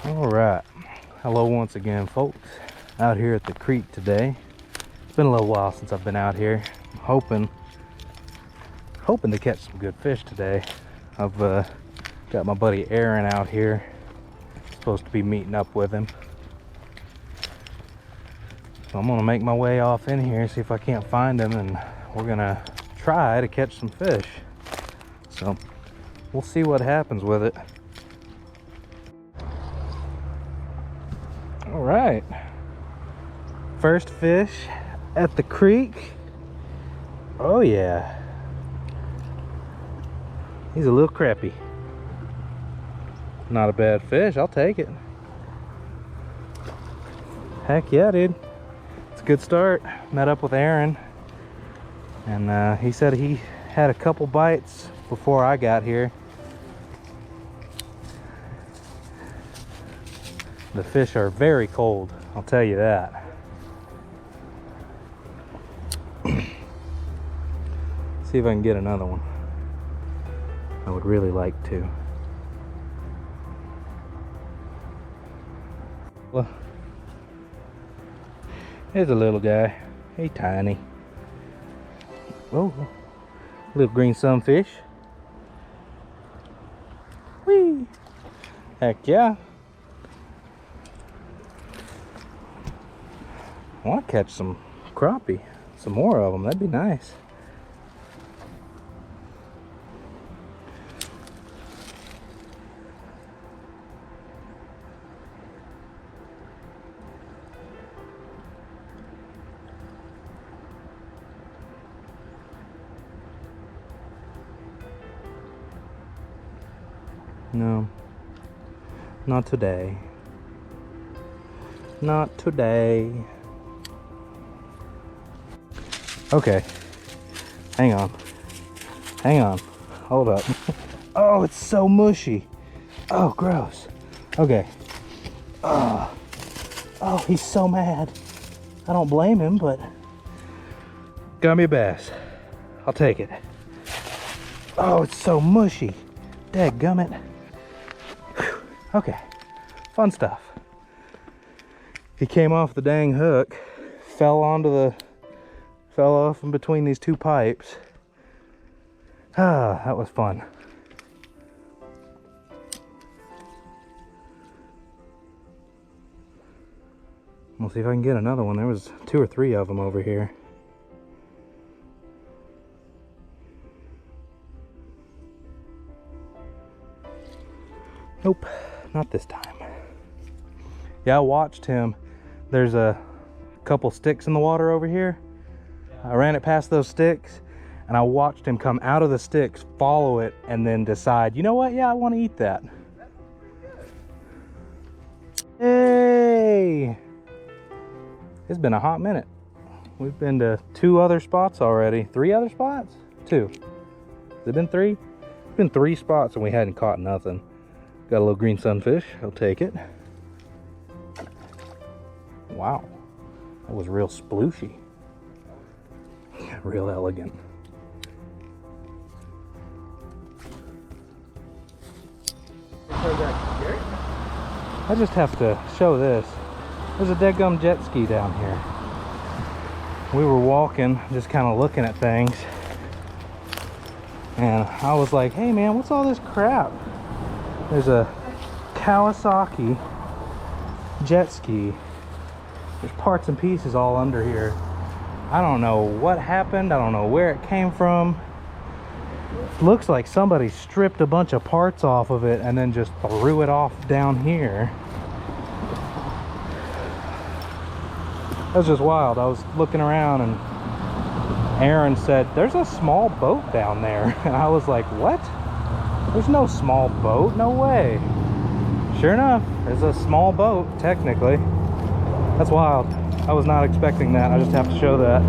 All right, hello once again, folks. Out here at the creek today. It's been a little while since I've been out here. I'm hoping to catch some good fish today. I've got my buddy Aaron out here. Supposed to be meeting up with him. So I'm gonna make my way off in here, see if I can't find him, and we're gonna try to catch some fish. So we'll see what happens with it. All right, first fish at the creek. Oh yeah, he's a little crappie. Not a bad fish, I'll take it. Heck yeah, dude. It's a good start. Met up with Aaron, and he said he had a couple bites before I got here. The fish are very cold, I'll tell you that. See if I can get another one. I would really like to. Well, here's a little guy. He's tiny. Oh, little green sunfish. Whee! Heck yeah. I want to catch some crappie, some more of them. That'd be nice. No, not today. Not today. Okay, hang on, hold up. Oh, it's so mushy. Oh, gross. Okay. Oh, he's so mad. I don't blame him, but got me a bass. I'll take it. Oh, it's so mushy. Dadgummit. Whew. Okay, fun stuff. He came off the dang hook, fell off in between these two pipes. Ah, that was fun. We'll see if I can get another one. There was 2 or 3 of them over here. Nope, not this time. Yeah, I watched him. There's a couple sticks in the water over here. I ran it past those sticks, and I watched him come out of the sticks, follow it, and then decide, you know what? Yeah, I want to eat that. Hey! It's been a hot minute. We've been to 2 other spots already. 3 other spots? 2. Has it been 3? It's been 3 spots and we hadn't caught nothing. Got a little green sunfish. I'll take it. Wow. That was real splooshy. Real elegant. I just have to show this. There's a deadgum jet ski down here. We were walking, just kind of looking at things, and I was like, hey man, what's all this crap? There's a Kawasaki jet ski. There's parts and pieces all under here. I don't know what happened. I don't know where it came from. Looks like somebody stripped a bunch of parts off of it and then just threw it off down here. That was just wild. I was looking around and Aaron said, there's a small boat down there. And I was like, what? There's no small boat, no way. Sure enough, there's a small boat, technically. That's wild. I was not expecting that. I just have to show that.